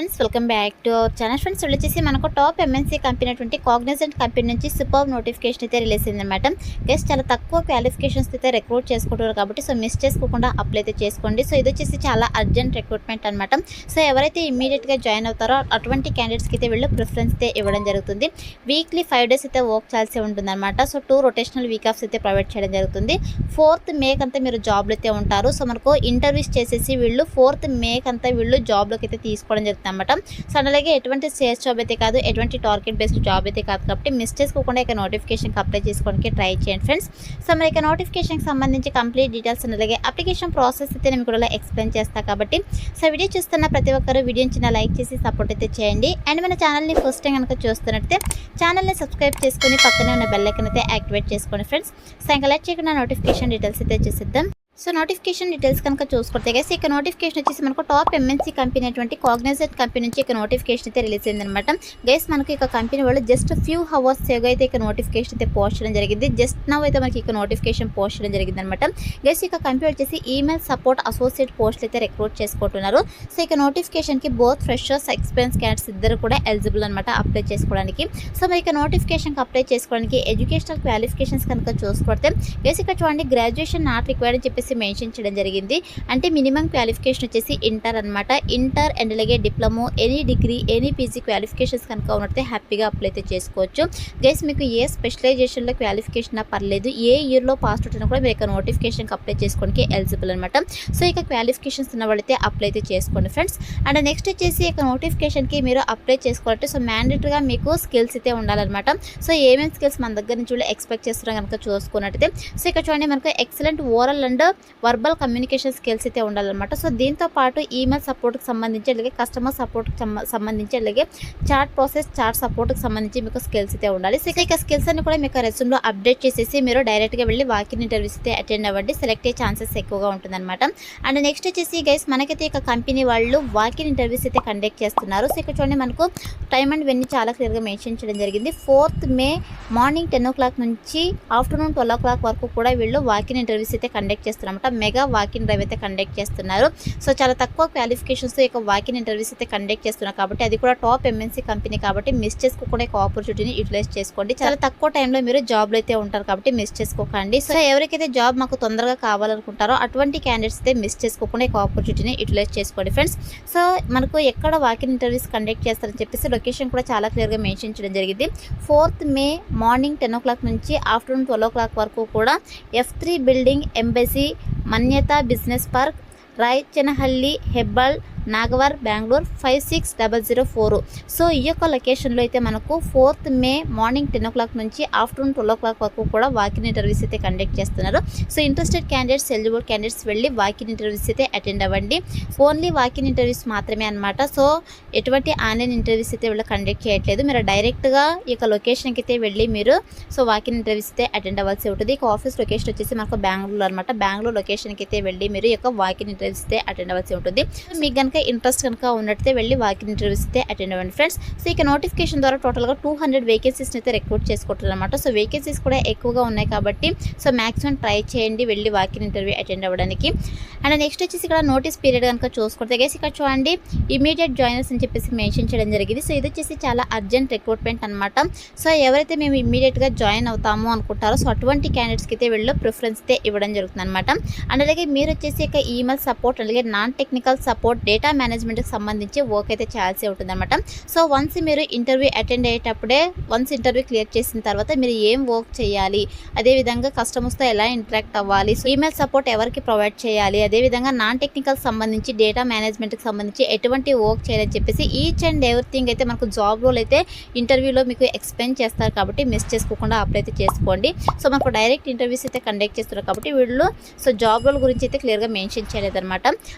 Friends, welcome back to our channel. Friends, వచ్చేసి మనకు top MNC company అటువంటి Cognizant company నుంచి సూపర్ నోటిఫికేషన్ అయితే రిలీజ్ అయిందన్నమాట. గైస్, చాలా తక్కువ క్వాలిఫికేషన్స్ అయితే రిక్రూట్ చేసుకుంటారు కాబట్టి సో మిస్ చేసుకోకుండా అప్లై అయితే చేసుకోండి. సో ఇది వచ్చేసి చాలా అర్జెంట్ రిక్రూట్మెంట్ అనమాట. సో ఎవరైతే ఇమీడియట్గా జాయిన్ అవుతారో అటువంటి క్యాండిడేట్స్కి అయితే వీళ్ళు ప్రిఫరెన్స్ అయితే ఇవ్వడం జరుగుతుంది. వీక్లీ 5 days అయితే వర్క్ చేయాల్సి ఉంటుంది అనమాట. సో 2 rotational వీక్ ఆఫ్స్ అయితే ప్రొవైడ్ చేయడం జరుగుతుంది. 4th May అంతా మీరు జాబ్లో అయితే ఉంటారు. సో మనకు ఇంటర్వ్యూస్ చేసేసి వీళ్ళు 4th May అంతా వీళ్ళు జాబ్లోకి అయితే తీసుకోవడం జరుగుతుంది అనమాట. సో అలాగే ఎటువంటి సేల్స్ జాబ్ అయితే కాదు, ఎటువంటి టార్గెట్ బేస్డ్ జాబ్ అయితే కాదు కాబట్టి మిస్ చేసుకోకుండా ఇక నోటిఫికేషన్కి అప్లై చేసుకోవడానికి ట్రై చేయండి ఫ్రెండ్స్. సో మరి ఇక నోటిఫికేషన్కి సంబంధించి కంప్లీట్ డీటెయిల్స్ అలాగే అప్లికేషన్ ప్రాసెస్ అయితే నేను కూడా ఎక్స్ప్లెయిన్ చేస్తాను కాబట్టి సో వీడియో చూస్తున్న ప్రతి ఒక్కరు వీడియోని చిన్న లైక్ చేసి సపోర్ట్ అయితే చేయండి. అండ్ మన ఛానల్ని ఫస్ట్ టైం కనుక చూస్తున్నట్టే ఛానల్ని సబ్స్క్రైబ్ చేసుకొని పక్కనే ఉన్న బెల్ ఐకాన్ అయితే యాక్టివేట్ చేసుకోండి ఫ్రెండ్స్. సో ఇంకా లైక్ చేయకుండా నోటిఫికేషన్ డీటెయిల్స్ అయితే చేసేద్దాం. సో నోటిఫికేషన్ డీటెయిల్స్ కనుక చూసుకుంటే గైస్, ఇక నోటిఫికేషన్ వచ్చేసి మనకు టాప్ ఎంఎన్సీ కంపెనీ అటువంటి కాగ్నిజెంట్ కంపెనీ నుంచి ఇక నోటిఫికేషన్ అయితే రిలీజ్ అయిందనమాట. గైస్, మనకి ఇక కంపెనీ వాళ్ళు జస్ట్ ఫ్యూ హవర్స్ సేగా అయితే ఇక నోటిఫికేషన్ అయితే పోస్ట్ చేయడం జరిగింది. జస్ట్ నవ్ అయితే మనకి ఇక నోటిఫికేషన్ పోస్ట్ చేయడం జరిగింది అనమాట. గైస్, ఇక కంపెనీ వచ్చేసి ఈమెయిల్ సపోర్ట్ అసోసియేట్ పోస్టులు అయితే రిక్రూట్ చేసుకుంటున్నారు. సో ఇక నోటిఫికేషన్కి బోత్ ఫ్రెషర్స్ ఎక్స్పీరియన్స్ క్యాండిడేట్స్ ఇద్దరు కూడా ఎలిజిబుల్ అనమాట అప్లై చేసుకోవడానికి. సో మరి ఇక నోటిఫికేషన్కి అప్లై చేసుకోవడానికి ఎడ్యుకేషనల్ క్వాలిఫికేషన్స్ కనుక చూసుకుంటే గైస్, ఇక్కడ చూడండి గ్రాడ్యుయేషన్ నాట్ రిక్వైర్డ్ అని చెప్పేసి మెన్షన్ చేయడం జరిగింది. అంటే మినిమం క్వాలిఫికేషన్ వచ్చేసి ఇంటర్ అనమాట. ఇంటర్ అండ్ అలాగే diploma, any degree, any PG qualifications కనుక ఉన్నట్టే హ్యాపీగా అప్లై అయితే చేసుకోవచ్చు. గైస్, మీకు ఏ స్పెషలైజేషన్లో క్వాలిఫికేషన్ పర్లేదు, ఏ ఇయర్లో పాస్ అవుట్ అయినా కూడా మీరు ఇక నోటిఫికేషన్కి అప్లై చేసుకోవడానికి ఎలిజిబుల్ అనమాట. సో ఇక క్వాలిఫికేషన్స్ ఉన్న వాళ్ళైతే అప్లై అయితే చేసుకోండి ఫ్రెండ్స్. అండ్ నెక్స్ట్ వచ్చేసి ఇక నోటిఫికేషన్కి మీరు అప్లై చేసుకోవాలంటే సో మ్యాండేటరీగా మీకు స్కిల్స్ అయితే ఉండాలన్నమాట. సో ఏమేమి స్కిల్స్ మన దగ్గర నుంచి ఎక్స్పెక్ట్ చేస్తున్నాం కనుక చూసుకున్నట్టయితే సో ఇక్కడ చూడండి మనకు excellent oral and verbal communication skills అయితే ఉండాలన్నమాట. సో దీంతో పాటు ఈమెయిల్ సపోర్ట్కి సంబంధించి అలాగే కస్టమర్ సపోర్ట్కి సంబంధించి అలాగే చాట్ ప్రాసెస్, చాట్ సపోర్ట్కి సంబంధించి మీకు స్కిల్స్ అయితే ఉండాలి. సో ఇక స్కిల్స్ అన్ని కూడా మీకు రెజ్యూమ్లో అప్డేట్ చేసేసి మీరు డైరెక్ట్గా వెళ్ళి వాకిన్ ఇంటర్వ్యూస్ అయితే అటెండ్ అవ్వండి. సెలెక్ట్ అయ్యే ఛాన్సెస్ ఎక్కువగా ఉంటుందన్నమాట. అండ్ నెక్స్ట్ వచ్చేసి గైస్, మనకైతే ఇక కంపెనీ వాళ్ళు వాకిన్ ఇంటర్వ్యూస్ అయితే కండక్ట్ చేస్తున్నారు. సో ఇక్కడ చూడండి మనకు టైమ్ అండ్ వెన్యూ చాలా క్లియర్గా మెన్షన్ చేయడం జరిగింది. 4th May మార్నింగ్ 10 o'clock నుంచి ఆఫ్టర్నూన్ 12 o'clock వరకు కూడా వీళ్ళు వాకిన్ ఇంటర్వ్యూస్ అయితే కండక్ట్ చేస్తున్నారు. మెగా వాకిన్ డ్రైవ్ అయితే కండక్ట్ చేస్తున్నారు. సో చాలా తక్కువ క్వాలిఫికేషన్స్తో ఇక వాకిన్ ఇంటర్వ్యూస్ అయితే కండక్ట్ చేస్తున్నారు కాబట్టి అది కూడా టాప్ ఎంఎన్సీ కంపెనీ కాబట్టి మిస్ చేసుకోకుండా ఇక ఆపర్చునిటీని యూటిలైజ్ చేసుకోండి. చాలా తక్కువ టైంలో మీరు జాబ్లో అయితే ఉంటారు కాబట్టి మిస్ చేసుకోకండి. సో ఎవరికైతే జాబ్ మాకు తొందరగా కావాలనుకుంటారో అటువంటి క్యాండిడేట్స్ అయితే మిస్ చేసుకోకుండా ఇక ఆపర్చునిటీని యూటిలైజ్ చేసుకోండి ఫ్రెండ్స్. సో మనకు ఎక్కడ వాకిన్ ఇంటర్వ్యూస్ కండక్ట్ చేస్తారని చెప్పేసి లొకేషన్ కూడా చాలా క్లియర్గా మెన్షన్ చేయడం జరిగింది. 4th May మార్నింగ్ 10 o'clock నుంచి ఆఫ్టర్నూన్ 12 o'clock వరకు కూడా F3 building, embassy, Manyata business park, Rachenahalli, Hebbal, Nagavara, Bengaluru 56004. So ఈ యొక్క లొకేషన్లో అయితే మనకు 4th May మార్నింగ్ 10 o'clock నుంచి ఆఫ్టర్నూన్ 12 o'clock వరకు కూడా వాకిన్ ఇంటర్వ్యూస్ అయితే కండక్ట్ చేస్తున్నారు. So interested candidates, eligible candidates వెళ్ళి వాకిన్ ఇంటర్వ్యూస్ అయితే అటెండ్ అవ్వండి. ఓన్లీ వాకిన్ ఇంటర్వ్యూస్ మాత్రమే అనమాట. సో ఎటువంటి ఆన్లైన్ ఇంటర్వ్యూస్ అయితే వీళ్ళు కండక్ట్ చేయట్లేదు. మీరు డైరెక్ట్గా ఈ యొక్క లొకేషన్కి అయితే వెళ్ళి మీరు సో వాకిన్ ఇంటర్వ్యూస్ అయితే అటెండ్ అవ్వాల్సి ఉంటుంది. ఇక ఆఫీస్ లొకేషన్ వచ్చేసి మనకు బెంగళూరు అనమాట. బెంగళూరు లొకేషన్కి అయితే వెళ్ళి మీరు ఈ యొక్క వాకిన్ ఇంటర్వ్యూస్ అయితే అటెండ్ అవ్వాల్సి ఉంటుంది. మీకు కనుక ఇంట్రెస్ట్ కనుక ఉన్నట్టే వెళ్ళి వాకిన్ ఇంటర్వ్యూస్ అయితే అటెండ్ అవ్వండి ఫ్రెండ్స్. సో ఇక నోటిఫికేషన్ ద్వారా టోటల్గా 200 వేకెన్సీస్ అయితే రిక్రూట్ చేసుకుంటారు అనమాట. సో వేకెన్సీస్ కూడా ఎక్కువగా ఉన్నాయి కాబట్టి సో మ్యాక్సిమం ట్రై చేయండి వెళ్ళి వాకిన్ ఇంటర్వ్యూ అటెండ్ అవ్వడానికి. అండ్ నెక్స్ట్ వచ్చేసి ఇక్కడ నోటీస్ పీరియడ్ కనుక చూసుకుంటే గైస్, ఇక్కడ చూడండి ఇమీడియట్ జాయినర్స్ అని చెప్పేసి మెన్షన్ చేయడం జరిగింది. సో ఇది వచ్చేసి చాలా అర్జెంట్ రిక్రూట్మెంట్ అనమాట. సో ఎవరైతే మేము ఇమీడియట్గా జాయిన్ అవుతాము అనుకుంటారో సో అటువంటి క్యాండిడేట్స్కి అయితే వీళ్ళు ప్రిఫరెన్స్ అయితే ఇవ్వడం జరుగుతుంది అనమాట. అండ్ అలాగే మీరు వచ్చేసి ఇక ఈమెయిల్ సపోర్ట్ అలాగే నాన్ టెక్నికల్ సపోర్ట్, డేటా మేనేజ్మెంట్కి సంబంధించి వర్క్ అయితే చేయాల్సి ఉంటుంది అనమాట. సో వన్స్ మీరు ఇంటర్వ్యూ అటెండ్ అయ్యేటప్పుడే వన్స్ ఇంటర్వ్యూ క్లియర్ చేసిన తర్వాత మీరు ఏం వర్క్ చేయాలి, అదేవిధంగా కస్టమర్స్తో ఎలా ఇంటరాక్ట్ అవ్వాలి, సో ఈమెయిల్ సపోర్ట్ ఎవరికి ప్రొవైడ్ చేయాలి, అదేవిధంగా నాన్ టెక్నికల్ సంబంధించి డేటా మేనేజ్మెంట్కి సంబంధించి ఎటువంటి వర్క్ చేయాలని చెప్పేసి ఈచ్ అండ్ ఎవ్రీథింగ్ అయితే మనకు జాబ్ రోల్ అయితే ఇంటర్వ్యూలో మీకు ఎక్స్ప్లెయిన్ చేస్తారు కాబట్టి మిస్ చేసుకోకుండా అప్లై అయితే చేసుకోండి. సో మనకు డైరెక్ట్ ఇంటర్వ్యూస్ అయితే కండక్ట్ చేస్తున్నారు కాబట్టి వీళ్ళు సో జాబ్ రోల్ గురించి అయితే క్లియర్గా మెన్షన్ చేయలేదన్నమాట.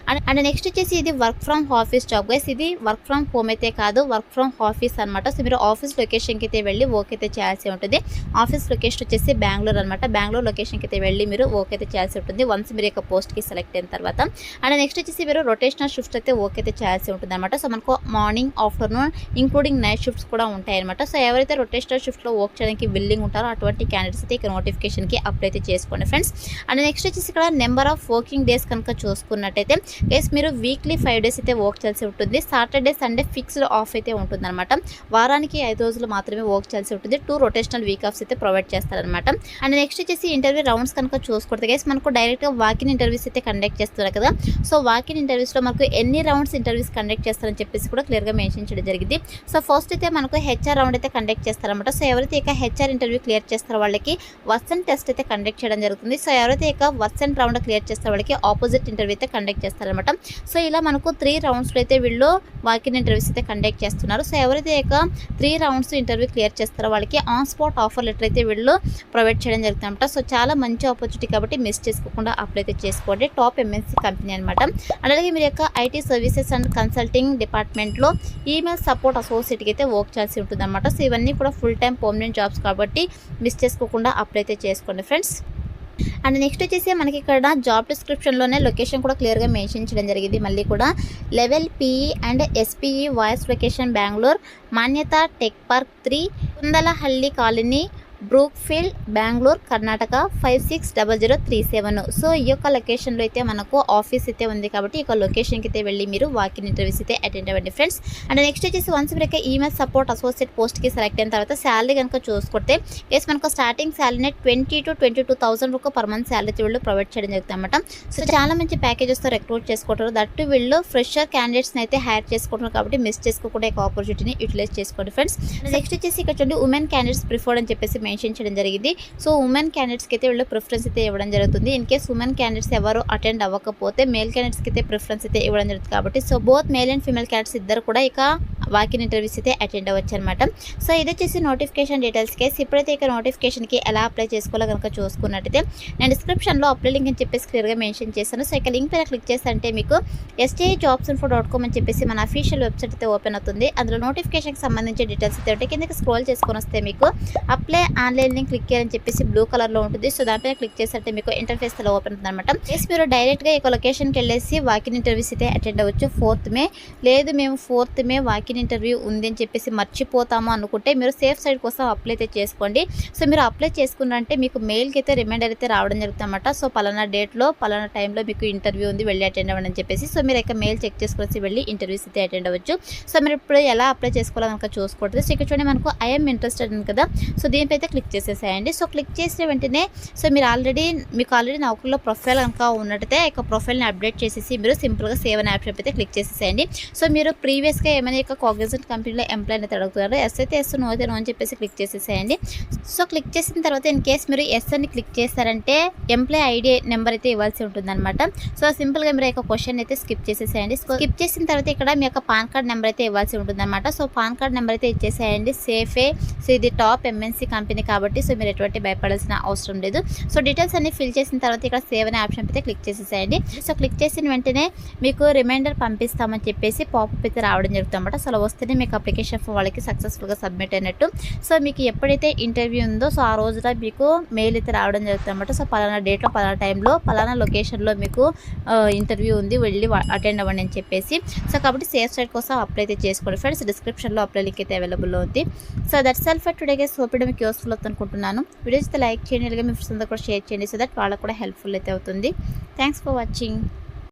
అండ్ నెక్స్ట్ వచ్చేసి ఇది work from office job guys. ఇది వర్క్ ఫ్రమ్ హోమ్ అయితే కాదు, వర్క్ ఫ్రమ్ ఆఫీస్ అనమాట. సో మీరు ఆఫీస్ లొకేషన్కి అయితే వెళ్ళి వర్క్ అయితే చేయాల్సి ఉంటుంది. ఆఫీస్ లొకేషన్ వచ్చేసి బెంగళూరు అనమాట. బెంగళూరు లొకేషన్కి అయితే వెళ్ళి మీరు వర్క్ అయితే చేయాల్సి ఉంటుంది వన్స్ మీరు యొక్క పోస్ట్కి సెలెక్ట్ అయిన తర్వాత. అండ్ నెక్స్ట్ వచ్చేసి మీరు రొటేషనల్ షిఫ్ట్స్ అయితే వర్క్ అయితే చేయాల్సి ఉంటుంది అనమాట. సో మనకు morning, afternoon including night shifts కూడా ఉంటాయి అనమాట. సో ఎవరైతే రొటేషనల్ షిఫ్ట్లో వర్క్ చేయడానికి బిల్డింగ్ ఉంటారో అటువంటి క్యాండిడేట్స్ అయితే ఇక్కడ నోటిఫికేషన్కి అప్లై అయితే చేసుకోండి ఫ్రెండ్స్. అండ్ నెక్స్ట్ వచ్చేసి ఇక్కడ నెంబర్ ఆఫ్ వర్కింగ్ డేస్ కనుక చూసుకున్నట్టయితే గైస్ మీరు వీక్లీ 5 days డేస్ అయితే వర్క్ చేయాల్సి ఉంటుంది. సాటర్డే సండే ఫిక్స్డ్ ఆఫ్ అయితే ఉంటుందన్నమాట. వారానికి 5 రోజులు మాత్రమే వర్క్ చేయాల్సి ఉంటుంది. 2 రొటేషనల్ వీక్ ఆఫ్స్ అయితే ప్రొవైడ్ చేస్తారనమాట. అండ్ నెక్స్ట్ వచ్చేసి ఇంటర్వ్యూ రౌండ్స్ కనుక చూసుకుంటే గైస్ మనకు డైరెక్ట్గా వాకిన్ ఇంటర్వ్యూస్ అయితే కండక్ట్ చేస్తున్నారు కదా. సో వాకిన్ ఇంటర్వ్యూస్లో మనకు ఎన్ని రౌండ్స్ ఇంటర్వ్యూస్ కండక్ట్ చేస్తారని చెప్పేసి కూడా క్లియర్గా మెన్షన్ చేయడం జరిగింది. సో ఫస్ట్ అయితే మనకు హెచ్ఆర్ రౌండ్ అయితే కండక్ట్ చేస్తారనమాట. సో ఎవరైతే ఇక హెచ్ఆర్ ఇంటర్వ్యూ క్లియర్ చేస్తారో వాళ్ళకి వర్సన్ టెస్ట్ అయితే కండక్ట్ చేయడం జరుగుతుంది. సో ఎవరైతే ఇక వర్సన్ రౌండ్ క్లియర్ చేస్తారో వాళ్ళకి ఆపోజిట్ ఇంటర్వ్యూ అయితే కండక్ట్ చేస్తారనమాట. సో ఇలా మనకు 3 రౌండ్స్లో అయితే వీళ్ళు వాకిన్ ఇంటర్వ్యూస్ అయితే కండక్ట్ చేస్తున్నారు. సో ఎవరైతే ఇక 3 రౌండ్స్ ఇంటర్వ్యూ క్లియర్ చేస్తారో వాళ్ళకి ఆన్ స్పాట్ ఆఫర్ లెటర్ అయితే వీళ్ళు ప్రొవైడ్ చేయడం జరుగుతుంది అనమాట. సో చాలా మంచి ఆపర్చునిటీ కాబట్టి మిస్ చేసుకోకుండా అప్లై అయితే చేసుకోండి. టాప్ ఎంఎన్సీ కంపెనీ అనమాట. అలాగే మీరు యొక్క ఐటీ సర్వీసెస్ అండ్ కన్సల్టింగ్ డిపార్ట్మెంట్లో ఈమెయిల్ సపోర్ట్ అసోసియేట్కి అయితే వర్క్ చేయాల్సి ఉంటుంది అనమాట. సో ఇవన్నీ కూడా ఫుల్ టైం పర్మనెంట్ జాబ్స్ కాబట్టి మిస్ చేసుకోకుండా అప్లై అయితే చేసుకోండి ఫ్రెండ్స్. అండ్ నెక్స్ట్ వచ్చేసి మనకి ఇక్కడ జాబ్ డిస్క్రిప్షన్లోనే లొకేషన్ కూడా క్లియర్గా మెన్షన్ చేయడం జరిగింది. మళ్ళీ కూడా level PE and SPE voice location Bengaluru, Manyata tech park 3, Kundalahalli colony, Brookfield, Bengaluru, Karnataka 560037. So ఈ యొక్క లొకేషన్లో అయితే మనకు ఆఫీస్ అయితే ఉంది కాబట్టి ఈ యొక్క లొకేషన్కి అయితే వెళ్ళి మీరు వాకిన్ ఇంటర్వ్యూస్ అయితే అటెండ్ అవ్వండి ఫ్రెండ్స్. అండ్ నెక్స్ట్ వచ్చేసి వన్స్ మీరు ఈమెయిల్ సపోర్ట్ అసోసియేట్ పోస్ట్కి సెలెక్ట్ అయిన తర్వాత శాలరీ కనుక చూసుకుంటే కేసు మనకు స్టార్టింగ్ శాలరీనే 20,000 to 22,000 వరకు పర్ మంత్ శాలరీ వీళ్ళు ప్రొవైడ్ చేయడం జరుగుతుంది అనమాట. సో చాలా మంచి ప్యాకేజెస్తో రిక్రూట్ చేసుకుంటారు. దట్టు వీళ్ళు ఫ్రెషర్ క్యాండిడేట్స్ని అయితే హైర్ చేసుకుంటున్నారు కాబట్టి మిస్ చేసుకోకుండా ఈ ఆపర్చునిటీని యూటిలైజ్ చేసుకోండి ఫ్రెండ్స్. నెక్స్ట్ వచ్చేసి ఇక్కడ చూడండి ఉమెన్ క్యాండిడేట్స్ ప్రిఫర్డ్ అని చెప్పేసి మెన్షన్ చేయడం జరిగింది. సో ఉమెన్ క్యాండిడేట్స్కి అయితే వీళ్ళు ప్రిఫరెన్స్ అయితే ఇవ్వడం జరుగుతుంది. ఇన్ కేస్ ఉమెన్ క్యాండిడేట్స్ ఎవరు అటెండ్ అవ్వకపోతే మేల్ క్యాండిడేట్స్కి అయితే ప్రిఫరెన్స్ అయితే ఇవ్వడం జరుగుతుంది కాబట్టి so both male and female candidates ఇద్దరు కూడా ఇక వాకిన్ ఇంటర్వ్యూస్ అయితే అటెండ్ అవ్వచ్చు అనమాట. సో ఇది వచ్చేసి నోటిఫికేషన్ డీటెయిల్స్ కేసు. ఇప్పుడైతే ఇక నోటిఫికేషన్కి ఎలా అప్లై చేసుకోవాలో కనుక చూసుకున్నట్టయితే నేను డిస్క్రిప్షన్లో అప్లై లింక్ అని చెప్పేసి క్లియర్గా మెన్షన్ చేశాను. సో ఇక లింక్ పైన క్లిక్ చేస్తే మీకు STIjobsinfo.com అని చెప్పేసి మన అఫీషియల్ వెబ్సైట్ అయితే ఓపెన్ అవుతుంది. అందులో నోటిఫికేషన్కి సంబంధించిన డీటెయిల్స్ అయితే ఉంటే కిందకి స్క్రోల్ చేసుకొని వస్తే మీకు అప్లై ఆన్లైన్ లింక్ క్లిక్ చేయాలని చెప్పేసి బ్లూ కలర్లో ఉంటుంది. సో దానిపైన క్లిక్ చేస్తే మీకు ఇంటర్ఫేస్ అలా ఓపెన్ అవుతుంది అనమాట. మీరు డైరెక్ట్గా ఈ లొకేషన్కి వెళ్ళేసి వాకిన్ ఇంటర్వ్యూస్ అయితే అటెండ్ అవ్వచ్చు. 4th మే లేదు మేము 4th మే వాకిన్ ఇంటర్వ్యూ ఉంది అని చెప్పేసి మర్చిపోతాము అనుకుంటే మీరు సేఫ్ సైడ్ కోసం అప్లై అయితే చేసుకోండి. సో మీరు అప్లై చేసుకున్నారంటే మీకు మెయిల్కి అయితే రిమైండర్ అయితే రావడం జరుగుతుంది అనమాట. సో పలానా డేట్లో పలానా టైంలో మీకు ఇంటర్వ్యూ ఉంది వెళ్ళి అటెండ్ అవ్వండి అని చెప్పేసి సో మీరు ఇక మెయిల్ చెక్ చేసుకొని వెళ్ళి ఇంటర్వ్యూస్ అయితే అటెండ్ అవ్వచ్చు. సో మీరు ఇప్పుడు ఎలా అప్లై చేసుకోవాలో కనుక చూసుకోవట్లేదు. సో ఇక్కడ చూడండి మనకు ఐఎమ్ ఇంట్రెస్టెడ్ ఉంది కదా. సో దీనిపై అయితే క్లిక్ చేసేసేయండి. సో క్లిక్ చేసిన వెంటనే సో మీకు ఆల్రెడీ నౌకరీలో ప్రొఫైల్ కనుక ఉన్నట్టయితే ఇక ప్రొఫైల్ని అప్డేట్ చేసేసి మీరు సింపుల్గా సేవ్ అనే ఆప్షన్ అయితే క్లిక్ చేసేసేయండి. సో మీరు ప్రీవియస్గా ఏమైనా ఇక కాగ్నిజెంట్ కంపెనీలో ఎంప్లాయ్ అయితే అడుగుతున్నారు. ఎస్ అయితే ఎస్, నో అయితే నో అని చెప్పేసి క్లిక్ చేసేసేయండి. సో క్లిక్ చేసిన తర్వాత ఇన్ కేస్ మీరు ఎస్ అని క్లిక్ చేస్తారంటే ఎంప్లాయ్ ఐడి నెంబర్ అయితే ఇవ్వాల్సి ఉంటుంది అనమాట. సో సింపుల్గా మీరు యొక్క క్వశ్చన్ అయితే స్కిప్ చేసేసేయండి. స్కిప్ చేసిన తర్వాత ఇక్కడ మీ యొక్క పాన్ కార్డ్ నెంబర్ అయితే ఇవ్వాల్సి ఉంటుంది అనమాట. సో పాన్ కార్డ్ నెంబర్ అయితే ఇచ్చేసేయండి. సేఫే. సో ఇది టాప్ ఎంఎన్సీ కంపెనీ కాబట్టి సో మీరు ఎటువంటి భయపడాల్సిన అవసరం లేదు. సో డీటెయిల్స్ అన్ని ఫిల్ చేసిన తర్వాత ఇక్కడ సేవ్ అనే ఆప్షన్ అయితే క్లిక్ చేసేసేయండి. సో క్లిక్ చేసిన వెంటనే మీకు రిమైండర్ పంపిస్తామని చెప్పేసి పాపప్ అయితే రావడం జరుగుతుంది అనమాట. సో అలా వస్తేనే మీకు అప్లికేషన్ ఫర్ వాళ్ళకి సక్సెస్ఫుల్గా సబ్మిట్ అయినట్టు. సో మీకు ఎప్పుడైతే ఇంటర్వ్యూ ఉందో సో ఆ రోజున మీకు మెయిల్ అయితే రావడం జరుగుతుంది అనమాట. సో పలానా డేట్లో పలానా టైంలో పలానా లొకేషన్లో మీకు ఇంటర్వ్యూ ఉంది వెళ్ళి అటెండ్ అవ్వండి అని చెప్పేసి. సో కాబట్టి సేఫ్ సైడ్ కోసం అప్లై అయితే చేసుకోండి ఫ్రెండ్స్. డిస్క్రిప్షన్లో అప్లై లింక్ అయితే అవైలబుల్లో ఉంది. So that's all for today guys. Hope మీకు యూస్ఫుల్ అవుతుంది అనుకుంటున్నాను. వీడియోస్ అయితే లైక్ చేయండి, అలాగే మీ ఫ్రెండ్స్ అందరూ కూడా షేర్ చేయండి సో దట్ వాళ్ళకు కూడా హెల్ప్ఫుల్ అయితే అవుతుంది. Thanks for watching.